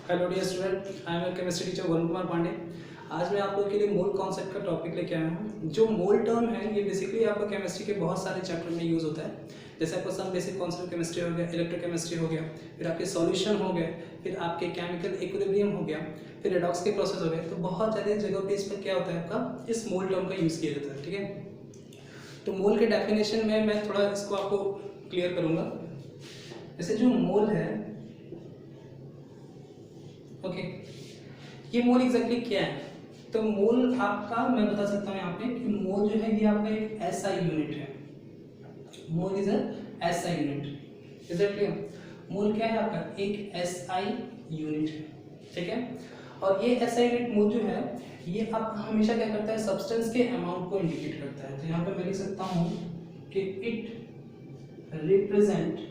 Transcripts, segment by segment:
Hello dear student, I am chemistry teacher Varun Kumar Pandey. आज मैं आप लोगों के लिए मोल कॉन्सेप्ट का टॉपिक लेके आया हूँ। जो मोल टर्म है ये बेसिकली आपका केमिस्ट्री के बहुत सारे चैप्टर में यूज़ होता है। जैसे आपको सम बेसिक कॉन्सेप्ट केमिस्ट्री हो गया, इलेक्ट्रोकेमिस्ट्री हो गया, फिर आपके सॉल्यूशन हो गए, फिर आपके केमिकल इक्विलिब्रियम हो गया, फिर रेडॉक्स के प्रोसेस हो गए। तो बहुत ज़्यादा जगह पे इस पर क्या होता है, आपका इस मोल टर्म का यूज़ किया जाता है। ठीक है, तो मोल के डेफिनेशन में मैं थोड़ा इसको आपको क्लियर करूँगा। जैसे जो मोल है, ओके, ये मोल एग्जैक्टली क्या है? तो मोल आपका मैं बता सकता हूँ यहाँ पे कि मोल जो है ये आपका एक एसआई यूनिट है। Mole is SI unit. Is it clear? Mole क्या है आपका? एक एसआई यूनिट है। ठीक है, और ये एसआई यूनिट मोल जो है ये आप हमेशा क्या करता है, सब्सटेंस के अमाउंट को इंडिकेट करता है। तो यहाँ पे मैं लिख सकता हूँ कि it represent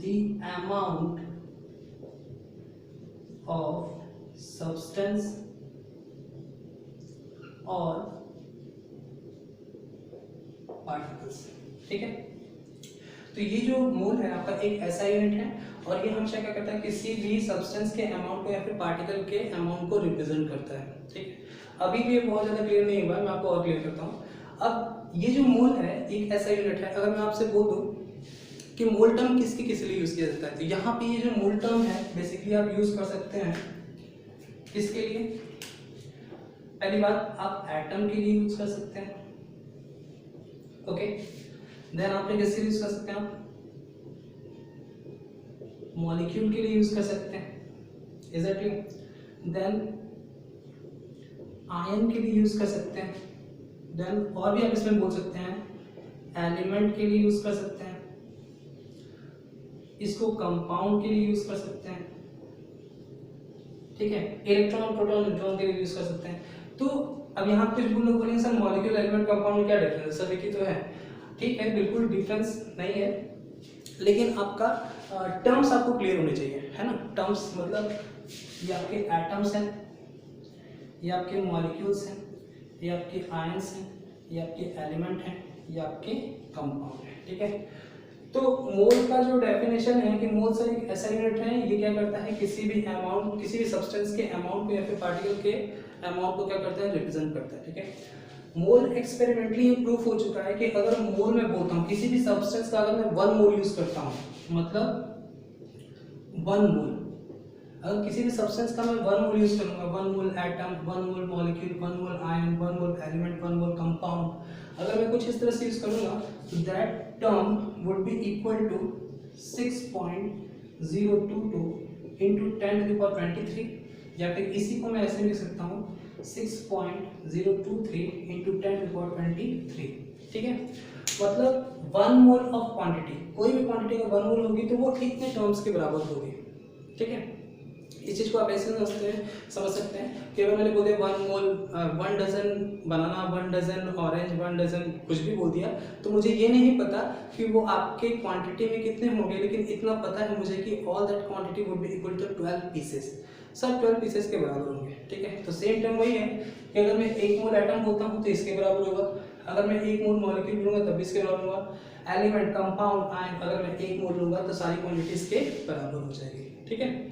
the amount of substance or particles। ठीक है, तो ये जो मोल है आपका एक ऐसा यूनिट है और ये हमेशा क्या करता है, किसी भी सब्सटेंस के अमाउंट को या फिर पार्टिकल के अमाउंट को रिप्रेजेंट करता है। ठीक है, अभी भी ये बहुत ज़्यादा क्लियर नहीं हुआ, मैं आपको और क्लियर करता हूँ। अब ये जो मोल है एक ऐसा यूनिट है, अगर मैं आपसे बोल दूँ कि मोल टर्म किसके किस लिए यूज किया जाता है, तो यहाँ पे ये जो मोल टर्म है बेसिकली आप यूज कर सकते हैं किसके लिए? पहली बात, आप एटम के लिए यूज कर सकते हैं। ओके, देन आपने किसके लिए यूज कर सकते हैं? आप मॉलिक्यूल के लिए यूज कर सकते हैं। Is that clear? Then ion के लिए यूज कर सकते हैं। देन और भी आप इसमें बोल सकते हैं एलिमेंट के लिए यूज कर सकते हैं, इसको कंपाउंड के लिए यूज कर सकते हैं। ठीक है, इलेक्ट्रॉन प्रोटॉन न्यूट्रॉन के लिए यूज कर सकते हैं। तो अब यहाँ कुछ लोग बोलेंगे सर मॉलिक्यूल एलिमेंट कंपाउंड में क्या डिफरेंस है? सर एक ही तो है। ठीक है, बिल्कुल डिफरेंस नहीं है, लेकिन आपका टर्म्स आपको क्लियर होने चाहिए, है ना। टर्म्स मतलब ये आपके एटम्स हैं, ये आपके मॉलिक्यूल्स हैं, ये आपके आयंस हैं, ये आपके एलिमेंट हैं, ये आपके कंपाउंड है। ठीक है, तो मोल का जो डेफिनेशन है कि मोल से एक ऐसा यूनिट है, ये क्या करता है, किसी भी अमाउंट, किसी भी सब्सटेंस के अमाउंट को या फिर पार्टिकल के अमाउंट को क्या करता है, रिप्रेजेंट करता है। ठीक है, मोल एक्सपेरिमेंटली ये प्रूफ हो चुका है कि अगर मोल में बोलता हूँ किसी भी सब्सटेंस का, अगर मैं 1 मोल यूज करता हूँ, मतलब 1 मोल, अगर किसी भी सब्सटेंस का मैं 1 मोल यूज करूंगा, 1 mole atom, 1 mole molecule, 1 mole ion, 1 mole element, 1 mole compound, अगर मैं कुछ इस तरह से यूज करूंगा तो that term would be equal to 6.022 into 10⁻23, या फिर इसी को मैं ऐसे लिख सकता हूँ 6.023 into 10⁻23। ठीक है, मतलब 1 मोल ऑफ क्वांटिटी, कोई भी क्वांटिटी अगर 1 मोल होगी तो वो कितने टर्म्स के बराबर होगी। ठीक है, इस चीज को आप ऐसे समझ सकते हैं कि अगर मैंने बोल दिया 1 मोल 1 डजन बनाना, 1 डजन ऑरेंज, 1 डजन कुछ भी बोल दिया, तो मुझे ये नहीं पता कि वो आपके क्वांटिटी में कितने होंगे, लेकिन इतना पता है मुझे कि all that quantity would be equal to 12 pieces, सब 12 पीसेस के बराबर होंगे। ठीक है, तो सेम टर्म वही है कि अगर मैं 1 मोल एटम बोलता हूँ तो इसके बराबर होगा, अगर मैं 1 मोल मॉलिक्यूल लूंगा तब इसके बराबर होगा, एलिमेंट, कंपाउंड, आयन अगर मैं 1 मोल लूंगा तो सारी क्वांटिटीज के बराबर हो जाएगी। ठीक है,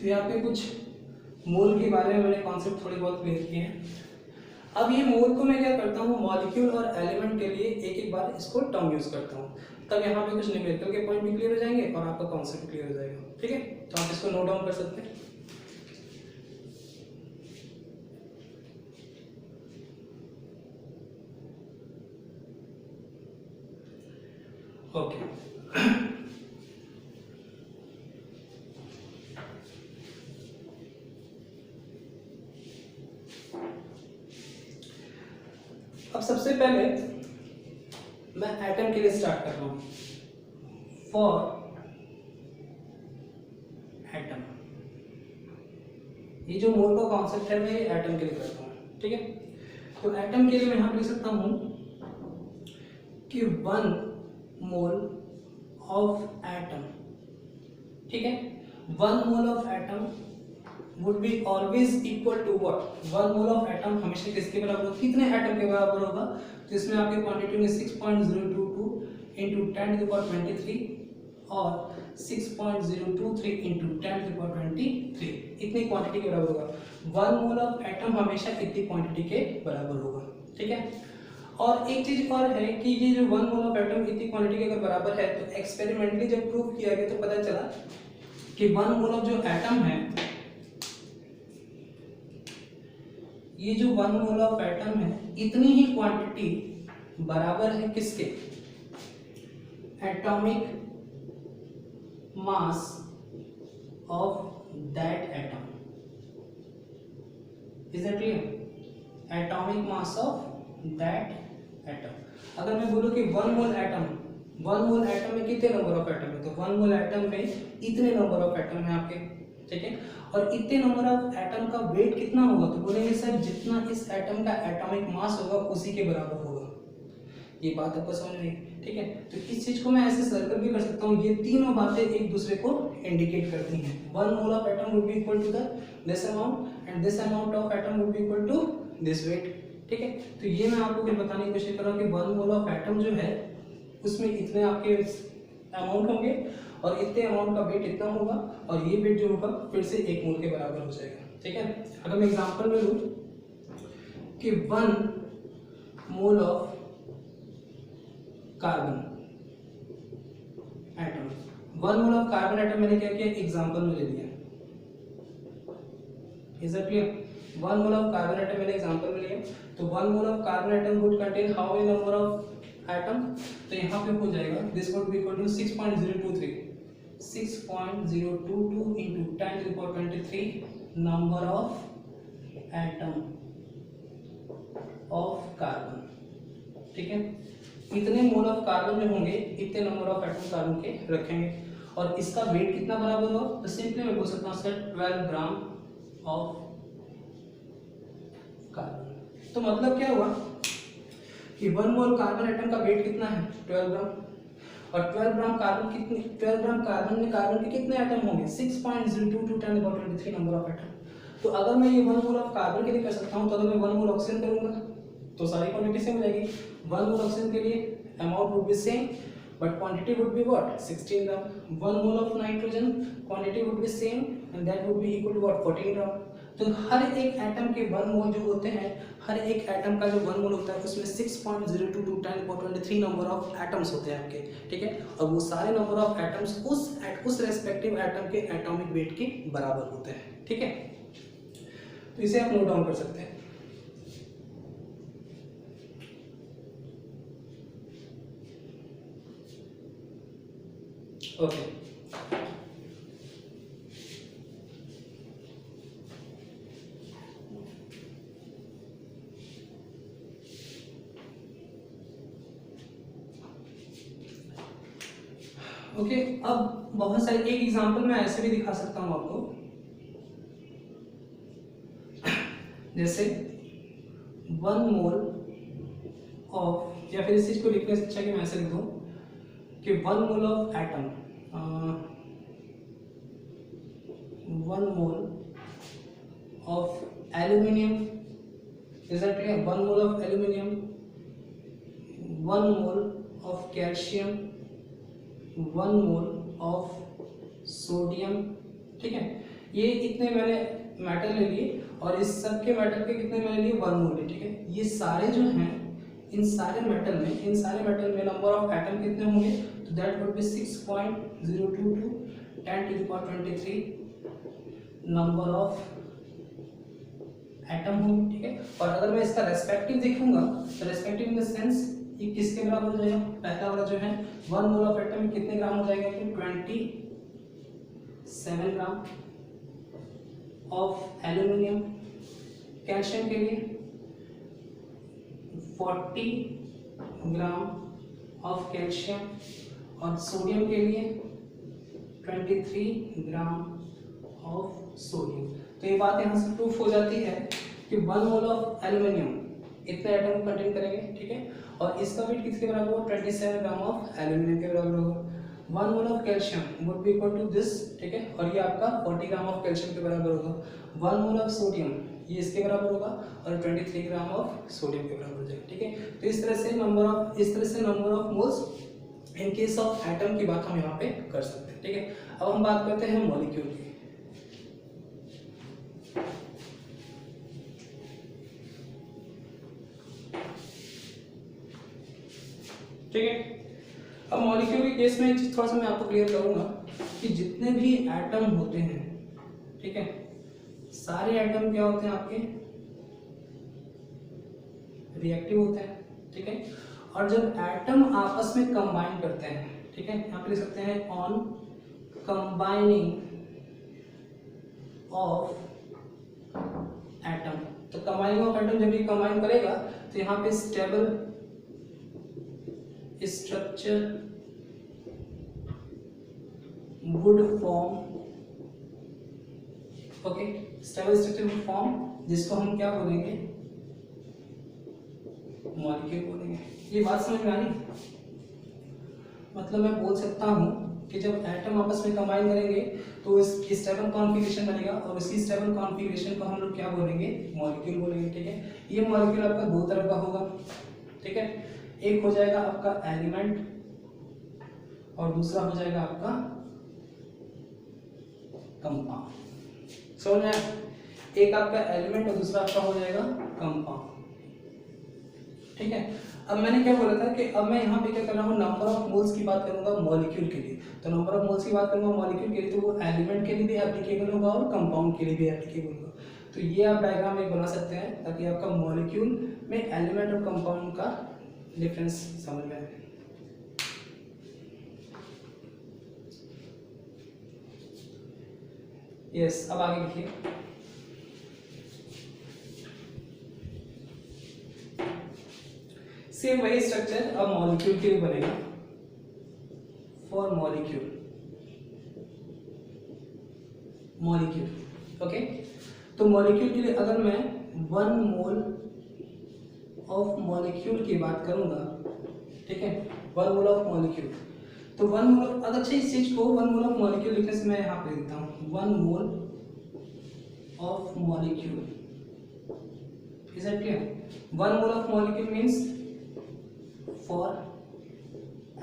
तो यहाँ पे कुछ मोल के बारे में मैंने कॉन्सेप्ट थोड़ी बहुत क्लियर किए हैं। अब ये मोल को मैं क्या करता हूँ, मॉलिक्यूल और एलिमेंट के लिए एक एक बार इसको टर्म यूज करता हूँ, तब यहाँ पे कुछ न्यूमेरिकल के पॉइंट भी क्लियर हो जाएंगे और आपका कॉन्सेप्ट क्लियर हो जाएगा। ठीक है, तो आप इसको नोट डाउन कर सकते हैं। ओके, अब सबसे पहले मैं एटम के लिए स्टार्ट कर रहा हूं। फॉर एटम, ये जो मोल का कॉन्सेप्ट है मैं एटम के लिए करता हूं। ठीक है, तो एटम के लिए मैं यहां पर लिख सकता हूं कि 1 मोल ऑफ एटम, ठीक है, 1 mole of atom would be always equal to what, 1 mole of atom हमेशा किसके बराबर होगा, कितने एटम के बराबर होगा, तो इसमें आपकी क्वांटिटी में 6.022 इंटू 10⁻23 और 6.023 इंटू 10⁻23 इतनी क्वांटिटी के बराबर होगा। 1 मोल ऑफ एटम हमेशा इतनी क्वांटिटी के बराबर होगा, ठीक है। और एक चीज और है कि ये जो 1 मोल ऑफ एटम इतनी क्वांटिटी के अगर बराबर है तो एक्सपेरिमेंटली जब प्रूव किया गया तो पता चला कि 1 मोल ऑफ जो एटम है, ये जो 1 मोल ऑफ एटम है इतनी ही क्वांटिटी बराबर है किसके, atomic mass of that atom. Is it clear? Atomic mass of that atom. अगर मैं बोलूं कि 1 मोल एटम में कितने नंबर ऑफ एटम है, तो 1 मोल एटम में इतने नंबर ऑफ एटम है आपके, ठीक है। और इतने नंबर ऑफ एटम का वेट कितना होगा, तो बोलेंगे सर जितना इस एटम का एटॉमिक मास होगा उसी के बराबर होगा। ये बात आपको समझ में आई, ठीक है। तो इस चीज को मैं ऐसे सर्कल भी कर सकता हूँ, ये तीनों बातें एक दूसरे को इंडिकेट करती हैं। 1 mole of atom would be equal to this amount and this amount of atom would be equal to this weight, ठीक है। तो ये मैं आपको फिर बताने की कोशिश कर रहा हूँ कि 1 मोल ऑफ एटम जो है उसमें इतने आपके अमाउंट होंगे और इतने अमाउंट का वेट इतना होगा और ये वेट जो होगा फिर से 1 मोल के बराबर हो जाएगा, ठीक है। अगर मैं एग्जांपल में लूं कि 1 mole of carbon atom, 1 mole of carbon atom मैंने क्या किया, एग्जांपल में ले लिया। Is it clear? 1 mole of carbon atom मैंने एग्जांपल में लिया, तो 1 mole of carbon atom would contain how many number of atom, तो यहाँ पे हो जाएगा this would be equal to 6.022 into 10⁻23 number of atom of carbon, ठीक है। इतने मोल ऑफ कार्बन में होंगे इतने नंबर ऑफ एटम कार्बन के रखेंगे और इसका वेट कितना बराबर होगा, तो सिंपली मैं बोल सकता हूँ सर 12 ग्राम ऑफ कार्बन। तो मतलब क्या हुआ कि 1 मोल कार्बन एटम का वेट कितना है, 12 ग्राम, और 12 ग्राम कार्बन में कार्बन के कितने एटम होंगे, 6.022 10⁻23 नंबर ऑफ एटम। तो अगर मैं ये 1 मोल ऑफ कार्बन के लिए कर सकता हूँ तो अगर मैं 1 मोल ऑक्सीजन करूंगा तो सारी क्वांटिटी सेम हो जाएगी। 1 मोल ऑक्सीजन के लिए amount would be same but quantity would be what, 16 gram. 1 mole of nitrogen quantity would be same and that would be equal to what, 14 gram. तो हर एक एटम के 1 मोल जो होते हैं, हर एक एटम का जो 1 मोल होता है उसमें 6.022 10⁻23 नंबर ऑफ एटम्स होते हैं आपके, ठीक है। और वो सारे नंबर ऑफ एटम्स उस रेस्पेक्टिव एटम के एटॉमिक वेट के बराबर होते हैं, ठीक है। तो इसे आप नोट डाउन कर सकते हैं। ओके ओके अब बहुत सारे एक एग्जांपल मैं ऐसे भी दिखा सकता हूं आपको, जैसे 1 मोल ऑफ, या फिर इस चीज को लिखने से अच्छा कि मैं ऐसे लिख दूं कि 1 mole of atom, 1 mole of aluminium, is that clear? 1 mole of aluminium, 1 mole of calcium, 1 mole of sodium, ठीक है। ये इतने मैंने मेटल ले लिए और इस सब के मेटल के कितने मैंने लिए, 1 मोल, ठीक है। ये सारे जो हैं इन सारे मेटल में नंबर ऑफ एटम कितने होंगे, तो that would B 6.022 10⁻23 number of atom होंगे, ठीक है। और अगर मैं इसका रेस्पेक्टिव देखूंगा तो रेस्पेक्टिव इन द सेंस ये किसके बराबर हो जाएगा, पहला वाला जो है 1 मोल ऑफ एटम में कितने ग्राम हो जाएगा, फिर 27 ग्राम ऑफ एल्यूमिनियम, कैल्शियम के लिए 40 ग्राम ऑफ कैल्शियम और सोडियम के लिए 23 ग्राम ऑफ सोडियम। तो ये बात यहाँ से प्रूफ हो जाती है कि 1 मोल ऑफ एल्यूमिनियम इतने एटम को कंटेन करेंगे, ठीक है। और इसका वेट किसके बराबर होगा, 27 ग्राम ऑफ एल्यूमिनियम के बराबर होगा। 1 mole of calcium would be equal to this, ठीक है, और ये आपका 40 ग्राम ऑफ कैल्शियम के बराबर होगा। 1 मोल ऑफ सोडियम ये इसके बराबर होगा और 23 ग्राम ऑफ सोडियम के बराबर हो जाएगा, ठीक है। तो इस तरह से number of moles in case of atom की बात हम यहाँ पे कर सकते हैं, ठीक है। अब हम बात करते हैं मॉलिक्यूल की। ठीक है, अब मॉलिक्यूल के केस में एक चीज थोड़ा सा मैं आपको क्लियर करूंगा कि जितने भी एटम होते हैं, ठीक है, सारे एटम क्या होते हैं आपके, रिएक्टिव होते हैं, ठीक है। और जब एटम आपस में कंबाइन करते हैं, ठीक है, यहाँ पे लिख सकते हैं ऑन कंबाइनिंग ऑफ एटम। तो कंबाइनिंग ऑफ एटम जब ये कंबाइन करेगा तो यहाँ पे stable structure would form, okay, stable structure would form, जिसको हम क्या बोलेंगे, मॉलिक्यूल बोलेंगे। ये बात समझ में आ रही? मतलब मैं बोल सकता हूं कि जब एटम आपस में कंबाइन करेंगे तो इसकी स्टेबल कॉन्फ़िगरेशन बनेगा और उसकी स्टेबल कॉन्फ़िगरेशन को हम लोग क्या बोलेंगे, मॉलिक्यूल बोलेंगे, ठीक है। ये मॉलिक्यूल आपका दो तरह का होगा, ठीक है। एक हो जाएगा आपका एलिमेंट और दूसरा हो जाएगा आपका कंपाउंड। समझ में आया? एक आपका एलिमेंट और दूसरा आपका हो जाएगा कंपाउंड, ठीक है। अब मैंने क्या बोला था कि अब मैं यहाँ पे क्या कर रहा हूँ, नंबर ऑफ मोल्स की बात करूंगा मॉलिक्यूल के लिए। तो नंबर ऑफ मोल्स की बात करूंगा मॉलिक्यूल के लिए, तो वो एलिमेंट के लिए भी एप्लीकेबल होगा और कंपाउंड के लिए भी एप्लीकेबल होगा। तो ये आप डायग्राम एक बना सकते हैं ताकि आपका मॉलिक्यूल में एलिमेंट और कंपाउंड का डिफरेंस समझ में आए। यस, अब आगे लिखिए। सेम वही स्ट्रक्चर अब मॉलिक्यूल के लिए बनेगा। For molecule, okay. तो मॉलिक्यूल के लिए अगर मैं 1 मोल ऑफ मॉलिक्यूल की बात करूंगा, ठीक है, 1 मोल ऑफ मॉलिक्यूल, तो 1 मोल, अगर अच्छा इस चीज को 1 मोल ऑफ मॉलिक्यूल लिखने से मैं यहाँ पे लिखता हूँ 1 mole of molecule, is it clear? 1 mole of molecule means for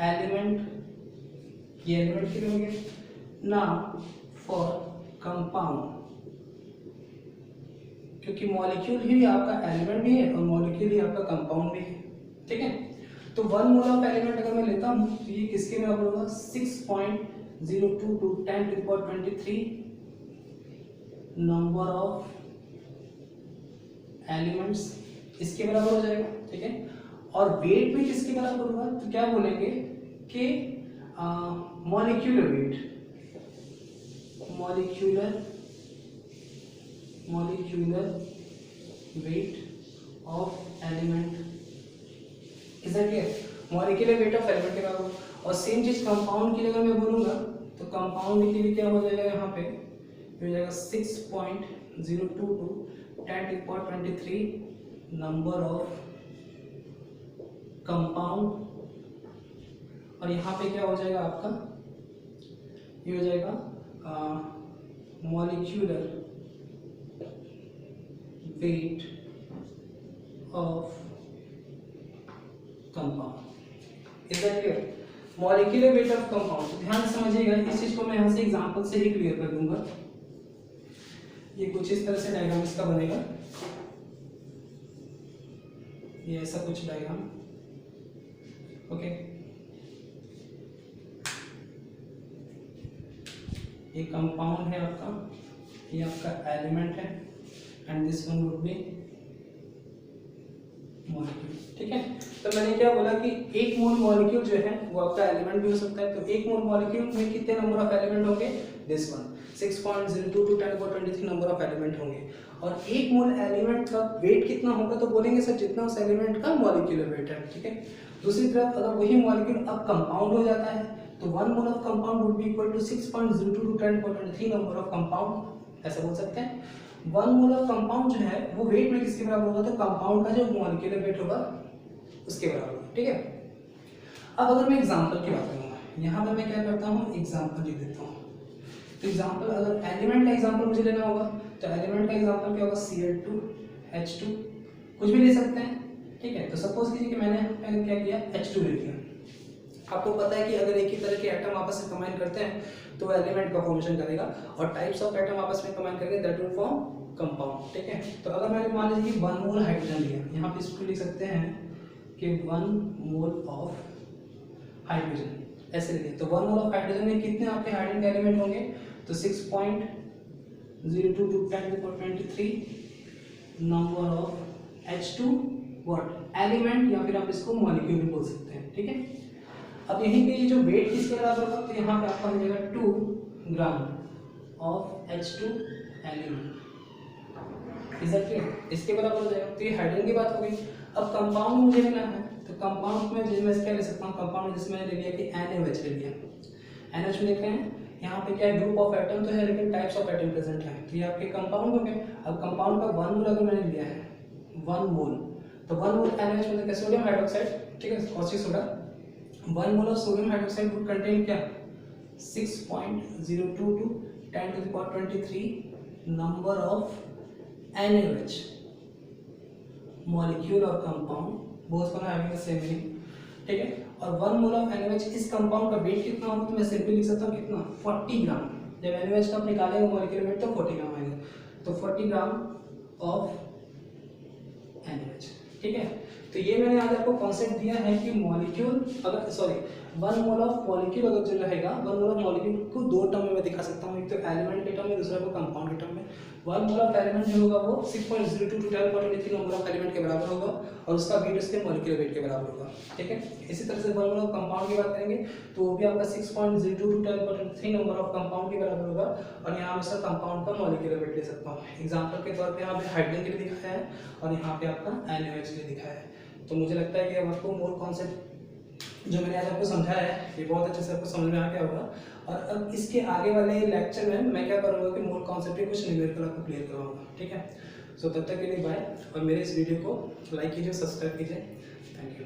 element, ये एलिमेंट के लिए हो गया ना, फॉर कंपाउंड, क्योंकि मॉलिक्यूल ही आपका एलिमेंट भी है और मॉलिक्यूल ही आपका कंपाउंड भी है, ठीक है। तो 1 मोल ऑफ एलिमेंट अगर मैं लेता हूं तो ये किसके बराबर होगा, 6.022 10 to the power 23 number of elements, इसके बराबर हो जाएगा, ठीक है। और वेट भी किसके बराबर होगा, तो क्या बोलेंगे कि molecular weight, molecular weight of element, is that clear? Molecular weight of element के बराबर। और सेम चीज कंपाउंड के लिए अगर मैं बोलूंगा तो कंपाउंड के लिए क्या हो जाएगा, यहाँ पे हो जाएगा 6.022 10 to the power 23 number of compound. और यहाँ पे क्या हो जाएगा आपका, ये हो जाएगा molecular weight of compound, is that clear? Molecular weight of compound, ध्यान से समझिएगा, इस चीज को मैं यहाँ से एग्जांपल से ही क्लियर कर दूंगा। ये कुछ इस तरह से डायग्राम इसका बनेगा, ये ऐसा कुछ डायग्राम, ओके। ये कंपाउंड है आपका, ये आपका एलिमेंट है, and this one would be molecule, ठीक है। तो मैंने क्या बोला कि 1 मोल मॉलिक्यूल जो है वो आपका एलिमेंट भी हो सकता है। तो 1 मोल मॉलिक्यूल में कितने नंबर ऑफ एलिमेंट होंगे, this one 6.022 10 to the power 23 number of element होंगे। और 1 मोल एलिमेंट का वेट कितना होगा, तो बोलेंगे सर जितना उस एलिमेंट का मॉलिक्यूलर वेट है, ठीक है। दूसरी तरफ अगर वही मॉलिक्यूल अब कंपाउंड हो जाता है तो 1 mole of compound would be equal to 6.022 10 to the power 23 number of compound, ऐसा बोल सकते हैं। 1 मोल ऑफ कंपाउंड जो है वो वेट में किसके बराबर होगा, तो कंपाउंड का जो मॉलिक्यूलर वेट होगा उसके बराबर होगा, ठीक है। अब अगर मैं एग्जांपल की बात करूंगा, यहाँ पर मैं क्या करता हूँ, एग्जांपल लिख देता हूँ। तो एग्जांपल, अगर एलिमेंट का एग्जांपल मुझे लेना होगा तो एलिमेंट का एग्जांपल क्या होगा, Cl2H2, कुछ भी ले सकते हैं, ठीक है। तो सपोज कीजिए कि मैंने क्या किया, H2 ले लिया, आपको पता है कि अगर एक ही तरह के एटम आपस में कंबाइन करते हैं तो एलिमेंट का फॉर्मेशन करेगा, और टाइप्स ऑफ एटम आपस में कंबाइन करेंगे दैट विल फॉर्म कंपाउंड। ठीक है, तो अगर मैंने मान लीजिए कि 1 मोल हाइड्रोजन लिया, यहाँ पे इसको लिख सकते हैं कि 1 मोल ऑफ हाइड्रोजन ऐसे लिखिए। तो 1 मोल ऑफ हाइड्रोजन में कितने आपके हाइड्रोजन के एलिमेंट होंगे, तो 6.02 × 10⁻23 number of H2 what element, या फिर आप इसको मॉलिक्यूल भी बोल सकते हैं। ठीक है, अब यहीं पे ये जो वेट किसके बराबर होगा, तो यहाँ पे आपका मिलेगा 2 gram of H2 element, is that clear, इसके बराबर हो जाएगा। तो ये हाइड्रोजन की बात हो गई। अब कंपाउंड मुझे लेना है, तो कंपाउंड में जिसमें क्या ले सकता हूँ, कंपाउंड जिसमें मैंने ले लिया कि NaOH ले लिया। NaOH में देखते हैं यहाँ पे क्या है, ग्रुप ऑफ एटम तो है लेकिन टाइप्स ऑफ एटम प्रेजेंट है, तो ये आपके कंपाउंड हो गए। अब कंपाउंड का 1 मोल अगर मैंने लिया है 1 मोल, तो 1 मोल NaOH मतलब क्या, सोडियम हाइड्रोक्साइड। ठीक है, caustic soda. 1 mole of sodium hydroxide would contain क्या, 6.02 × 10⁻23 नंबर ऑफ NaOH मॉलिक्यूल और compound, both one having the same meaning. ठीक है, और 1 मोल ऑफ NaOH, इस कंपाउंड का वेट कितना होगा, तो मैं सिंपली लिख सकता हूँ कितना, 40 ग्राम। जब NaOH का आप निकालेंगे मॉलिक्यूलर वेट तो 40 ग्राम आएगा, तो 40 ग्राम ऑफ NaOH। ठीक है, तो ये मैंने आज आपको कॉन्सेप्ट दिया है कि मॉलिक्यूल अगर 1 मोल ऑफ मॉलिक्यूल अगर जो रहेगा, 1 मोल ऑफ मॉलिक्यूल को 2 टर्म में मैं दिखा सकता हूँ, एक तो एलिमेंट के टर्म में, दूसरा को कंपाउंड के टर्म में। 1 मोल ऑफ एलिमेंट जो होगा वो 6.02 × 10⁻23 नंबर ऑफ एलिमेंट के बराबर होगा, और उसका वेट उसके मॉलिक्यूलर वेट के बराबर होगा। ठीक है, इसी तरह से 1 मोल ऑफ कंपाउंड की बात करेंगे तो वो भी आपका 6.02 × 10⁻23 नंबर ऑफ कंपाउंड के बराबर होगा, और यहाँ मैं सर कंपाउंड का मॉलिक्यूलर वेट ले सकता हूँ। एग्जाम्पल के तौर पर यहाँ पे हाइड्रोजन के लिए दिखाया है, और यहाँ पे आपका NaOH के लिए दिखाया है। तो मुझे लगता है कि अब आपको मोल कॉन्सेप्ट जो मैंने आज आपको समझाया है ये बहुत अच्छे से आपको समझ में आ गया होगा। और अब इसके आगे वाले लेक्चर में मैं क्या करूँगा कि मोल कॉन्सेप्ट के कुछ न्यूमेरिकल आपको क्लियर करवाऊंगा। ठीक है, सो तब तक के लिए बाय, और मेरे इस वीडियो को लाइक कीजिए, सब्सक्राइब कीजिए। Thank you.